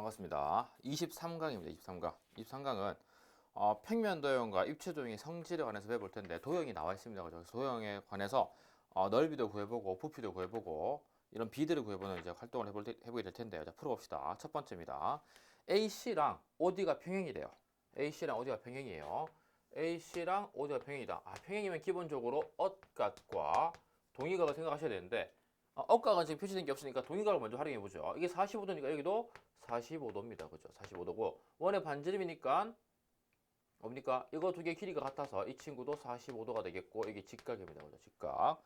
반갑습니다. 23강입니다. 23강. 23강은 평면 도형과 입체 도형의 성질에 관해서 배워볼 텐데 도형이 나와 있습니다. 그래서 도형에 관해서 넓이도 구해보고 부피도 구해보고 이런 비들을 구해보는 이제 활동을 해보게 될 텐데요. 자, 풀어봅시다. 첫 번째입니다. AC랑 OD가 평행이래요. AC랑 OD가 평행이에요. AC랑 OD가 평행이다. 평행이면 기본적으로 엇각과 동의각을 생각하셔야 되는데 억각은 지금 표시된 게 없으니까 동의각을 먼저 활용해 보죠. 이게 45도니까 여기도 45도입니다. 그죠? 45도고 원의 반지름이니까 뭡니까? 이거 두 개 길이가 같아서 이 친구도 45도가 되겠고 이게 직각입니다. 그죠? 직각.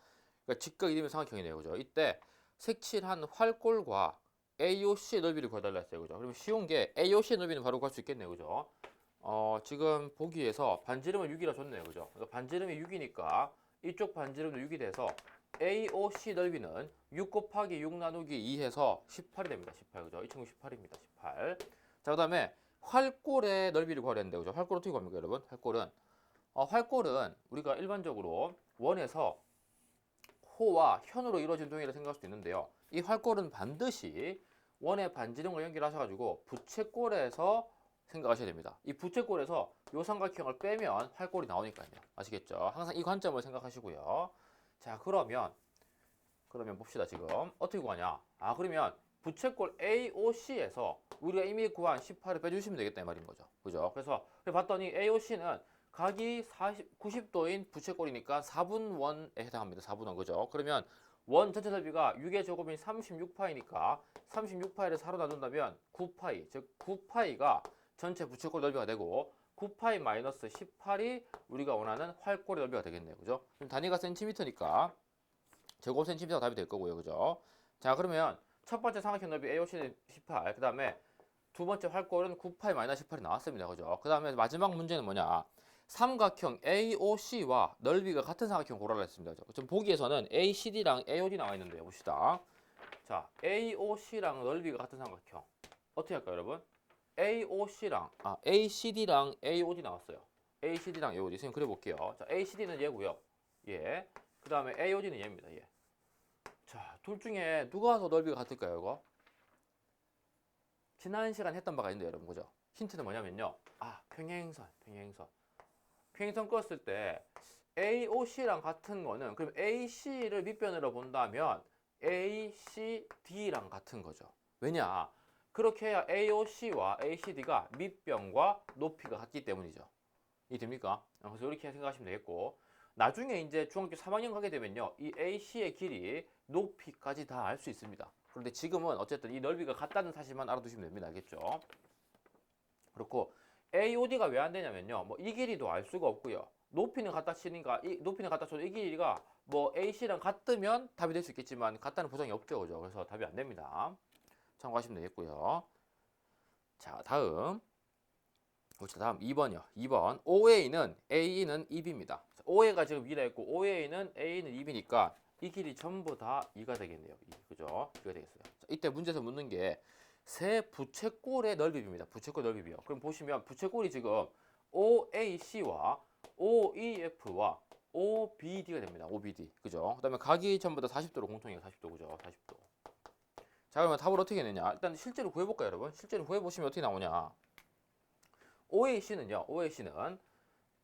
그러니까 직각 이름이 삼각형이네요. 그죠? 이때 색칠한 활골과 AOC의 넓이를 구해달라 했어요. 그죠? 그러면 쉬운 게 AOC의 넓이는 바로 구할 수 있겠네요. 그죠? 지금 보기에서 반지름은 6이라 줬네요. 그죠? 그러니까 반지름이 6이니까 이쪽 반지름도 6이 돼서 AOC 넓이는 6 곱하기 6 나누기 2 해서 18이 됩니다. 18. 그죠? 이 친구 18입니다. 18. 자, 그 다음에 활골의 넓이를 구하려는데, 그죠? 활골 어떻게 구합니까, 여러분? 활골은 우리가 일반적으로 원에서 호와 현으로 이루어진 도형이라 생각할 수도 있는데요. 이 활골은 반드시 원의 반지름과 연결하셔가지고 부채꼴에서 생각하셔야 됩니다. 이 부채꼴에서 요 삼각형을 빼면 활골이 나오니까요. 아시겠죠? 항상 이 관점을 생각하시고요. 자, 그러면 봅시다. 지금 어떻게 구하냐? 그러면 부채꼴 AOC에서 우리가 이미 구한 18을 빼주시면 되겠다 이 말인 거죠. 그죠? 그래서 봤더니 AOC는 각이 90도인 부채꼴이니까 4분 원에 해당합니다. 4분 원. 그죠? 그러면 원 전체 넓이가 6의 제곱인 36파이니까 36파이를 4로 나눈다면 9파이, 즉 9파이가 전체 부채꼴 넓이가 되고 9파이 마이너스 18이 우리가 원하는 활골의 넓이가 되겠네요. 그죠? 그럼 단위가 센티미터니까 제곱 센티미터가 답이 될 거고요. 그죠? 자, 그러면 첫 번째 삼각형 넓이 AOC는 18, 그 다음에 두 번째 활골은 9파이 마이너스 18이 나왔습니다. 그죠? 그 다음에 마지막 문제는 뭐냐? 삼각형 AOC와 넓이가 같은 삼각형 고르라 했습니다. 지금 보기에서는 ACD랑 AOD 나와 있는데요. 봅시다. 자, AOC랑 넓이가 같은 삼각형. 어떻게 할까요, 여러분? ACD랑 AOD 나왔어요. ACD랑 AOD. 선생님 그려볼게요. 자, ACD는 얘고요. 예. 그 다음에 AOD는 얘입니다. 예. 자, 둘 중에 누가 더 넓이가 같을까요, 이거? 지난 시간 했던 바가 있는데, 여러분, 그죠? 힌트는 뭐냐면요. 평행선. 평행선 껐을 때 AOC랑 같은 거는, 그럼 AC를 밑변으로 본다면 ACD랑 같은 거죠. 왜냐? 그렇게 해야 AOC와 ACD가 밑변과 높이가 같기 때문이죠. 이해됩니까? 그래서 이렇게 생각하시면 되겠고, 나중에 이제 중학교 3학년 가게 되면요, 이 AC의 길이, 높이까지 다 알 수 있습니다. 그런데 지금은 어쨌든 이 넓이가 같다는 사실만 알아두시면 됩니다. 알겠죠? 그렇고 AOD가 왜 안 되냐면요, 뭐 이 길이도 알 수가 없고요. 높이는 같다 치니까 높이는 같다 쳐도 이 길이가 뭐 AC랑 같으면 답이 될 수 있겠지만 같다는 보장이 없죠, 그죠? 그래서 답이 안 됩니다. 참고하시면 되겠고요. 자, 다음 2번이요. 2번. OA는 A는 2B입니다. OA가 지금 2라 했고 OA는 A는 2B니까 이 길이 전부 다 2가 되겠네요. 2. 그죠? 2가 되겠어요. 자, 이때 문제에서 묻는 게 세 부채꼴의 넓이입니다. 부채꼴 넓이요. 그럼 보시면 부채꼴이 지금 OAC와 OEF와 OBD가 됩니다. OBD. 그죠? 그다음에 각이 전부 다 40도로 공통이에요. 40도. 그죠? 40도. 자, 그러면 답을 어떻게 내냐? 일단 실제로 구해 볼까요, 여러분? 실제로 구해 보시면 어떻게 나오냐? OAC는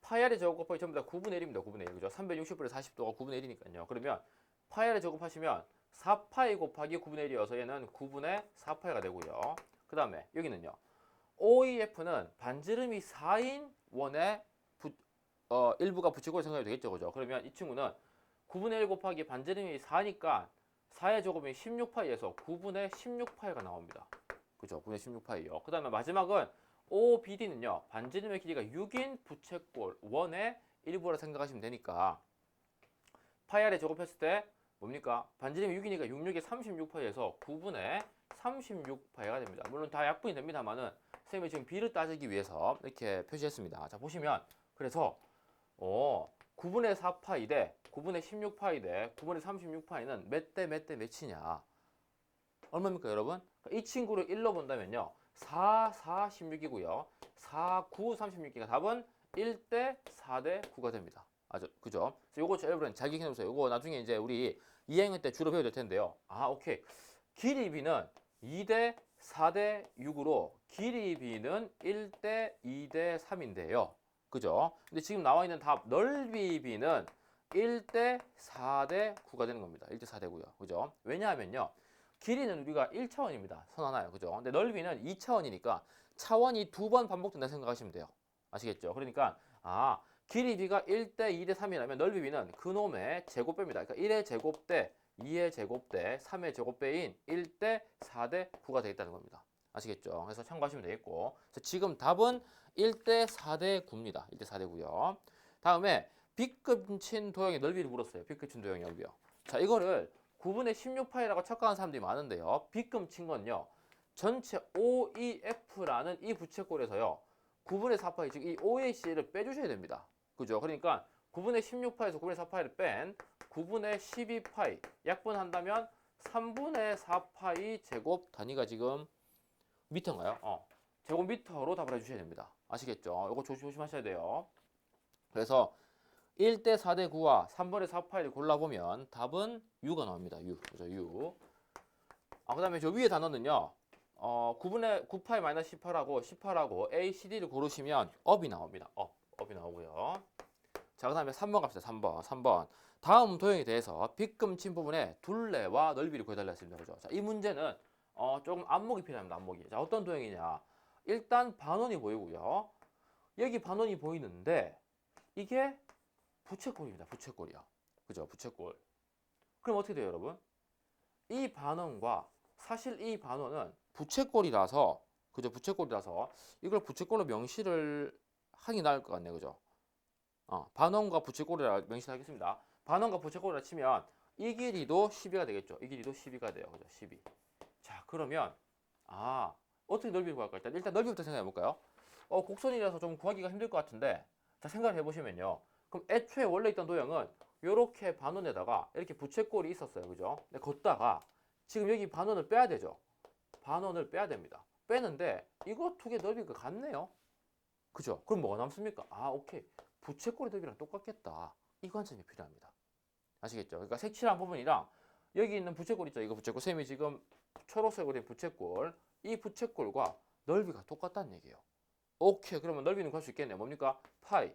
파이알의 제곱 곱하기 전부 다 9분의 1입니다. 9분의 1. 그죠? 360분의 40도가 9분의 1이니까요. 그러면 파이알의 제곱하시면 4파이 곱하기 9분의 1이어서 얘는 9분의 4파이가 되고요. 그 다음에 여기는요. OEF는 반지름이 4인 원의 일부가 부채꼴 생각이 되겠죠. 그죠? 그러면 이 친구는 9분의 1 곱하기 반지름이 4니까 4의 제곱이 16파이에서 9분의 16파이가 나옵니다. 그죠? 9분의 16파이요. 그 다음에 마지막은 OBD는요, 반지름의 길이가 6인 부채꼴 원의 일부라 생각하시면 되니까 파이알에 제곱했을 때 뭡니까? 반지름이 6이니까 66에 36파이에서 9분의 36파이가 됩니다. 물론 다 약분이 됩니다만은 선생님이 지금 B를 따지기 위해서 이렇게 표시했습니다. 자, 보시면 그래서 9분의 4파이 대 9분의 16파이 대 9분의 36파이는 몇 대 몇이냐? 얼마입니까, 여러분? 이 친구를 1로 본다면요. 4, 4, 16이고요. 4, 9, 36이니까 답은 1대 4대 9가 됩니다. 그죠? 그래서 요거 여러분 잘 기억해놓으세요. 요거 나중에 이제 우리 2학년 때 주로 배워야 될 텐데요. 오케이. 길이 B는 2대 4대 6으로 길이 b는 1대 2대 3인데요. 그죠? 근데 지금 나와 있는 답 넓이 b는 1대 4대 9가 되는 겁니다. 1대 4대 9요. 그죠? 왜냐하면요. 길이는 우리가 1차원입니다. 선 하나요. 그죠? 근데 넓이는 2차원이니까 차원이 두 번 반복된다 생각하시면 돼요. 아시겠죠? 그러니까 길이 b가 1대 2대 3이라면 넓이 b는 그놈의 제곱배입니다. 그러니까 1의 제곱대 2의 제곱대 3의 제곱배인 1대 4대 9가 되겠다는 겁니다. 아시겠죠? 그래서 참고하시면 되겠고 지금 답은 1대 4대 9입니다. 1대 4대 9요. 다음에 B급 친 도형의 넓이를 물었어요. B급 친 도형의 넓이요. 자, 이거를 9분의 16파이라고 착각하는 사람들이 많은데요. B급 친 건요. 전체 OEF라는 이 부채꼴에서요. 9분의 4파이, 즉 이 OAC를 빼주셔야 됩니다. 그죠? 그러니까 9분의 16파에서 9분의 4파이를 뺀 9분의 12파이 약분한다면 3분의 4파이 제곱 단위가 지금 미터인가요? 제곱미터로 답을 해주셔야 됩니다. 아시겠죠? 이거 조심하셔야 돼요. 그래서 1대 4대 9와 3분의 4파이를 골라보면 답은 U가 나옵니다. U. 그죠? U. 그 다음에 저 위에 단어는요. 9분의 9파이 마이너스 18하고 18하고 A, C, D를 고르시면 업이 나옵니다. 업이 나오고요. 자, 그 다음에 3번 갑시다. 3번. 다음 도형에 대해서 B급 친 부분의 둘레와 넓이를 구해달라 했습니다. 그죠? 자, 이 문제는 조금 안목이 필요합니다. 안목이. 자, 어떤 도형이냐? 일단 반원이 보이고요. 여기 반원이 보이는데 이게 부채꼴입니다. 부채꼴이요. 그죠? 부채꼴. 그럼 어떻게 돼요, 여러분? 이 반원과 사실 이 반원은 부채꼴이라서 그죠? 부채꼴이라서 이걸 부채꼴로 명시를 하기 나을 것 같네요. 그죠? 반원과 부채꼴이라 명시하겠습니다. 반원과 부채꼴이라 치면 이 길이도 12가 되겠죠. 이 길이도 12가 돼요. 그죠? 12. 자, 그러면 어떻게 넓이를 구할까? 일단 넓이부터 생각해 볼까요? 곡선이라서 좀 구하기가 힘들 것 같은데 자, 생각을 해보시면요. 그럼 애초에 원래 있던 도형은 이렇게 반원에다가 이렇게 부채꼴이 있었어요. 그죠? 근데 걷다가 지금 여기 반원을 빼야 되죠. 반원을 빼야 됩니다. 빼는데 이거 두 개 넓이가 같네요. 그죠? 그럼 뭐가 남습니까? 오케이. 부채꼴의 넓이랑 똑같겠다. 이 관점이 필요합니다. 아시겠죠? 그러니까 색칠한 부분이랑 여기 있는 부채꼴 있죠? 이거 부채꼴. 쌤이 지금 초록색으로 된 부채꼴. 이 부채꼴과 넓이가 똑같다는 얘기예요. 오케이. 그러면 넓이는 구할 수 있겠네요. 뭡니까? 파이.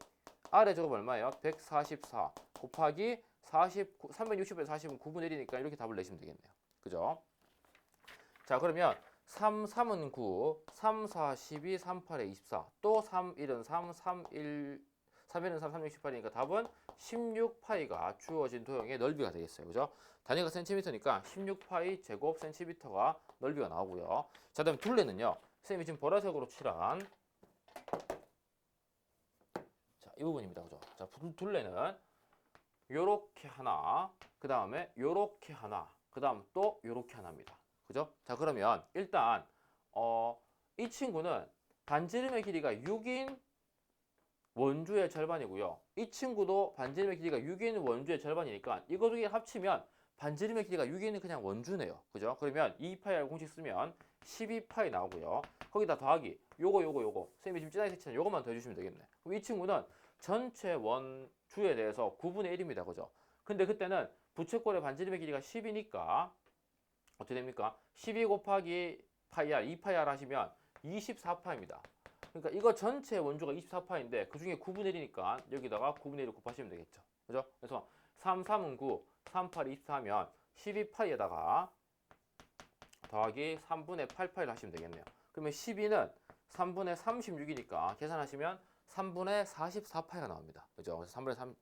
아래 저거 얼마예요? 144 곱하기 360에서 40은 9분의 1이니까 이렇게 답을 내시면 되겠네요. 그죠? 자, 그러면 3, 3은 9, 3, 4, 12, 3, 8에 24, 또 3, 1은 3, 3, 1, 3, 1은 3, 3, 6, 18이니까 답은 16파이가 주어진 도형의 넓이가 되겠어요. 그죠? 단위가 센티미터니까 16파이 제곱 센티미터가 넓이가 나오고요. 자, 다음 둘레는요. 선생님이 지금 보라색으로 칠한 자, 이 부분입니다. 그죠? 자, 둘레는 요렇게 하나, 그 다음에 요렇게 하나, 그 다음 또 요렇게 하나입니다. 그죠? 자, 그러면 일단 이 친구는 반지름의 길이가 6인 원주의 절반이고요. 이 친구도 반지름의 길이가 6인 원주의 절반이니까 이거 두 개 합치면 반지름의 길이가 6인은 그냥 원주네요. 그죠? 그러면 2파이라고 공식 쓰면 12파이 나오고요. 거기다 더하기 요거 선생님이 지금 진하게 색칠한 요것만 더해주시면 되겠네. 그럼 이 친구는 전체 원주에 대해서 9분의 1입니다. 그죠? 근데 그때는 부채꼴의 반지름의 길이가 10이니까 어떻게 됩니까? 12 곱하기 파이R, 2파이R 하시면 24파입니다. 그러니까 이거 전체 원주가 24파인데 그 중에 9분의 1이니까 여기다가 9분의 1을 곱하시면 되겠죠. 그죠? 그래서 3, 3은 9, 3, 8, 24 하면 12파이에다가 더하기 3분의 8파이를 하시면 되겠네요. 그러면 12는 3분의 36이니까 계산하시면 3분의 44파이가 나옵니다. 그죠? 그래서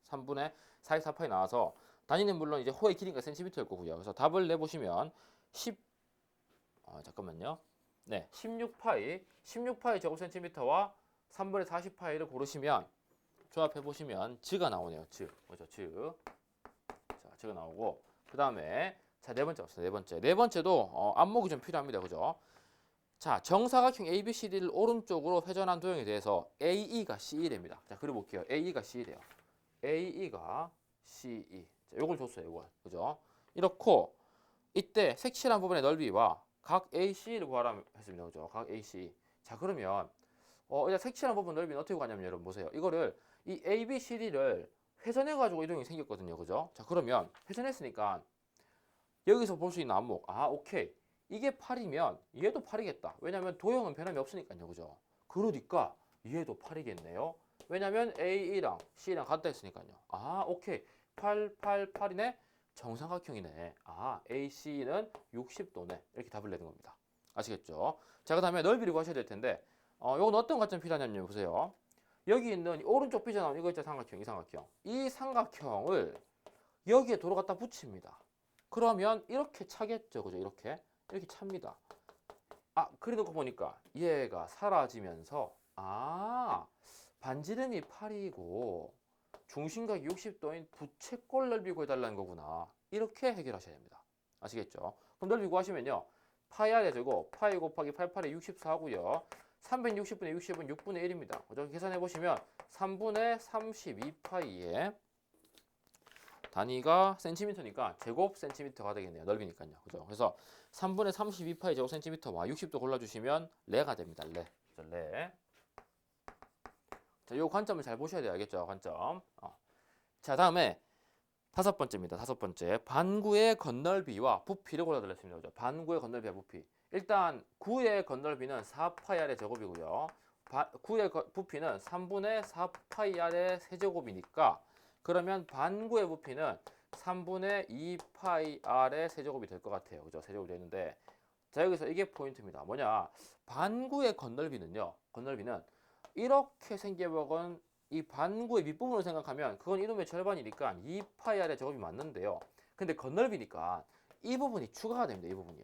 3분의 44파이 나와서 단위는 물론 이제 호의 길이가 센티미터일 거고요. 그래서 답을 내보시면 잠깐만요. 네, 16파이 제곱 센티미터와 3분의 40파이를 고르시면 조합해 보시면 즈가 나오네요. 즈. 그죠? 즈. 자, 즈가 나오고 그다음에 자, 네 번째 갑시다. 네 번째도 안목이 좀 필요합니다. 그죠? 자, 정사각형 ABCD를 오른쪽으로 회전한 도형에 대해서 AE가 CE됩니다. 자, 그려볼게요. AE가 CE돼요. AE가 CE. 자, 요걸 줬어요. 요걸. 그죠? 이렇고 이때 색칠한 부분의 넓이와 각 AC를 구하라 했습니다. 그죠? 각 AC. 자, 그러면 일단 색칠한 부분 넓이는 어떻게 구하냐면 여러분 보세요. 이거를 이 ABCD를 회전해 가지고 이동이 생겼거든요. 그죠? 자, 그러면 회전했으니까 여기서 볼 수 있는 안목. 오케이. 이게 8이면 얘도 8이겠다. 왜냐면 도형은 변함이 없으니까요. 그죠? 그러니까 얘도 8이겠네요. 왜냐면 A랑 C랑 같다 했으니까요. 아, 오케이. 8, 8, 8이네. 정삼각형이네. 아, AC는 60도네. 이렇게 답을 내는 겁니다. 아시겠죠? 자, 그 다음에 넓이를 구하셔야 될 텐데, 요건 어떤 관점 필요하냐면 보세요. 여기 있는 이 오른쪽 삐져나온 이거 있죠, 삼각형, 이 삼각형. 이 삼각형을 여기에 도로 갖다 붙입니다. 그러면 이렇게 차겠죠, 그죠? 이렇게 찹니다. 아, 그래 놓고 보니까 얘가 사라지면서 반지름이 8이고 중심각이 60도인 부채꼴 넓이 구해달라는 거구나. 이렇게 해결하셔야 됩니다. 아시겠죠? 그럼 넓이 구하시면요. 파이 r의 제곱, 파이 곱하기 88에 64고요. 360분의 60은 6분의 1입니다. 그죠? 계산해 보시면 3분의 32파이에 단위가 센티미터니까 제곱 센티미터가 되겠네요. 넓이니까요. 그죠? 그래서 3분의 32파이 제곱 센티미터와 60도 골라주시면 레가 됩니다. 레. 그죠? 레. 자, 요 관점을 잘 보셔야 돼요. 알겠죠? 관점. 자, 다음에 다섯 번째입니다. 다섯 번째. 반구의 건널비와 부피를 골라달랬습니다. 그죠? 반구의 건널비와 부피. 일단 구의 건널비는 4파이 r의 제곱이고요. 구의 부피는 3분의 4파이 r의 세제곱이니까 그러면 반구의 부피는 3분의 2파이 r의 세제곱이 될 것 같아요. 그죠? 세제곱이 되는데 자, 여기서 이게 포인트입니다. 뭐냐? 반구의 건널비는요. 건널비는 이렇게 생겨먹은 이 반구의 밑부분을 생각하면 그건 이놈의 절반이니까 2파이 r의 제곱이 맞는데요. 근데 건널비니까 이 부분이 추가가 됩니다. 이 부분이요.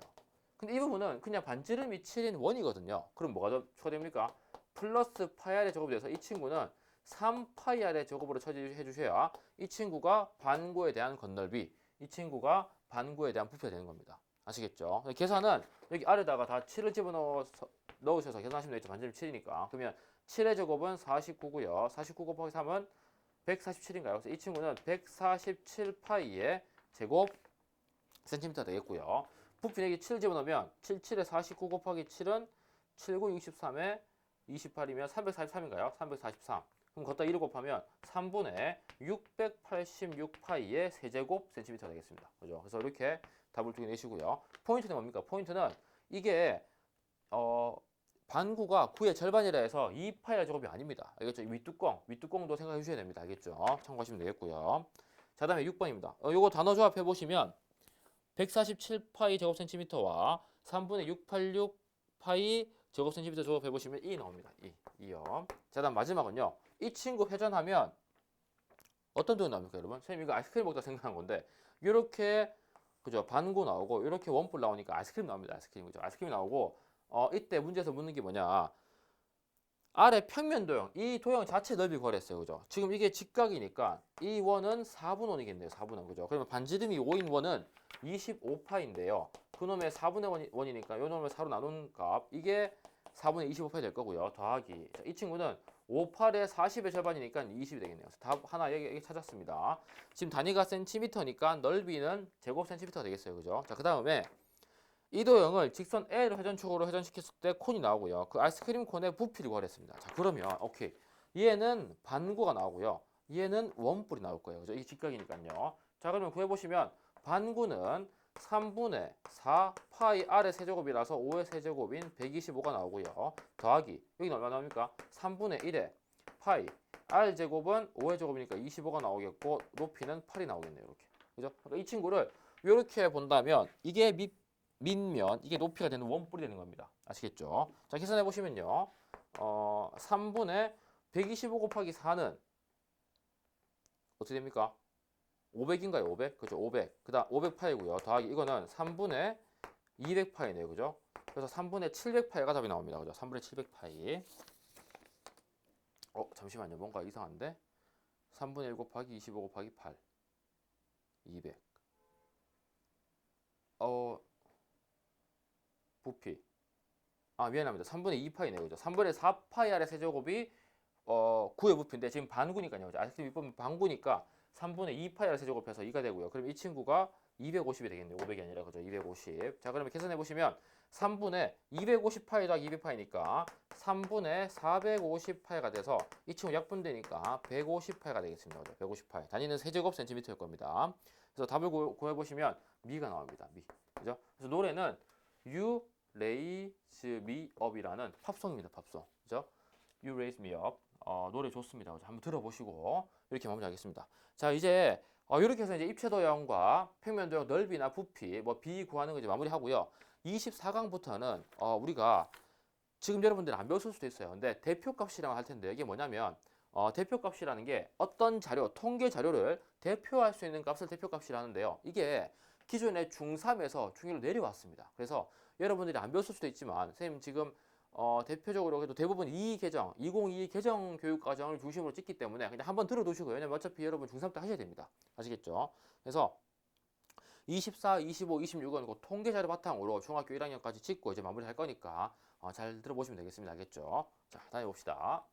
근데 이 부분은 그냥 반지름이 7인 원이거든요. 그럼 뭐가 추가됩니까? 플러스 파이 r의 제곱이 돼서 이 친구는 3파이 r의 제곱으로 처리해 주셔야 이 친구가 반구에 대한 건널비, 이 친구가 반구에 대한 부피가 되는 겁니다. 아시겠죠? 계산은 여기 아래다가 다 7을 넣으셔서 계산하시면 되겠죠. 반지름 7이니까. 그러면 7의 제곱은 49고요. 49 곱하기 3은 147인가요? 그래서 이 친구는 147파이의 제곱 센티미터 되겠고요. 부피 내기 7 집어넣으면 77에 49 곱하기 7은 79, 63에 28이면 343인가요? 343. 그럼 걷다 1을 곱하면 3분의 686파이의 세제곱 센티미터 되겠습니다. 그죠? 그래서 이렇게 답을 두 개 내시고요. 포인트는 뭡니까? 포인트는 이게 반구가 9의 절반이라 해서 2파이 제곱이 아닙니다. 알겠죠? 윗뚜껑도 생각해 주셔야 됩니다. 알겠죠? 참고하시면 되겠고요. 자, 다음에 6번입니다. 요거 단어 조합해 보시면 147파이 제곱 센티미터와 3분의 686파이 제곱 센티미터 조합해 보시면 2 나옵니다. 2요. 자, 다음 마지막은요. 이 친구 회전하면 어떤 도형 나옵니까, 여러분? 선생님 이거 아이스크림 먹다 생각한 건데 이렇게 그죠? 반구 나오고 이렇게 원뿔 나오니까 아이스크림 나옵니다. 아이스크림 그죠? 아이스크림이 나오고 이때 문제에서 묻는 게 뭐냐? 아래 평면 도형, 이 도형 자체 넓이 구하랬어요. 그죠? 지금 이게 직각이니까 이 원은 4분 원이겠네요. 4분 원. 그죠? 그러면 반지름이 5인 원은 25파인데요. 그놈의 4분의 원이니까 요 놈을 4로 나눈 값 이게 4분의 25파이 될 거고요. 더하기. 자, 이 친구는 58의 40의 절반이니까 20이 되겠네요. 그래서 답 하나 여기 찾았습니다. 지금 단위가 센티미터니까 넓이는 제곱 센티미터가 되겠어요. 그죠? 자, 그 다음에 이 도형을 직선 A를 회전축으로 회전시켰을 때 콘이 나오고요. 그 아이스크림 콘의 부피를 구하랬습니다. 자, 그러면 오케이. 얘는 반구가 나오고요. 얘는 원뿔이 나올 거예요. 그죠? 이 직각이니까요. 자, 그러면 구해보시면 반구는 3분의 4 파이 r의 세제곱이라서 5의 세제곱인 125가 나오고요. 더하기 여기는 얼마 나옵니까? 3분의 1의 파이 r 제곱은 5의 제곱이니까 25가 나오겠고 높이는 8이 나오겠네요. 이렇게. 그죠? 그러니까 이 친구를 이렇게 본다면 이게 밑면 이게 높이가 되는 원뿔이 되는 겁니다. 아시겠죠? 자, 계산해 보시면요. 3분의 125 곱하기 4는 어떻게 됩니까? 500인가요? 500? 그죠? 500. 그다음 500파이고요. 더하기 이거는 3분의 200파이네요. 그죠? 그래서 3분의 700파이가 답이 나옵니다. 그죠? 3분의 700파이. 잠시만요. 뭔가 이상한데? 3분의 1 곱하기 25 곱하기 8. 200. 부피. 미안합니다. 3분의 2파이네요. 그죠? 3분의 4파이 r의 세제곱이 9의 부피인데 지금 반구니까요. 아이스크림 밑부분 반구니까 3분의 2파이 r 세제곱해서 2가 되고요. 그럼 이 친구가 250이 되겠네요. 500이 아니라 그죠? 250. 자, 그러면 계산해 보시면 3분의 250파이 더하기 200파이니까 3분의 450파이가 돼서 이 친구 약분되니까 150파이가 되겠습니다. 그죠? 150파이. 단위는 세제곱 센티미터일 겁니다. 그래서 답을 구해 보시면 미가 나옵니다. 미. 그죠? 그래서 노래는 You Raise Me Up이라는 팝송입니다. 팝송. 그죠? You Raise Me Up. 노래 좋습니다. 한번 들어보시고 이렇게 마무리하겠습니다. 자, 이제 이렇게 해서 이제 입체 도형과 평면 도형 넓이나 부피, 뭐 B 구하는 거 이제 마무리하고요. 24강부터는 우리가 지금 여러분들은 안 배웠을 수도 있어요. 근데 대표값이라고 할 텐데 이게 뭐냐면 대표값이라는 게 어떤 자료, 통계 자료를 대표할 수 있는 값을 대표값이라는데요. 이게 기존에 중3에서 중1로 내려왔습니다. 그래서 여러분들이 안 배웠을 수도 있지만 선생님 지금 대표적으로 그래도 대부분 2022 개정 교육과정을 중심으로 찍기 때문에 그냥 한번 들어두시고요. 왜냐면 어차피 여러분 중3 때 하셔야 됩니다. 아시겠죠? 그래서 24, 25, 26은 그 통계 자료 바탕으로 중학교 1학년까지 찍고 이제 마무리할 거니까 잘 들어보시면 되겠습니다. 알겠죠? 자, 다음에 봅시다.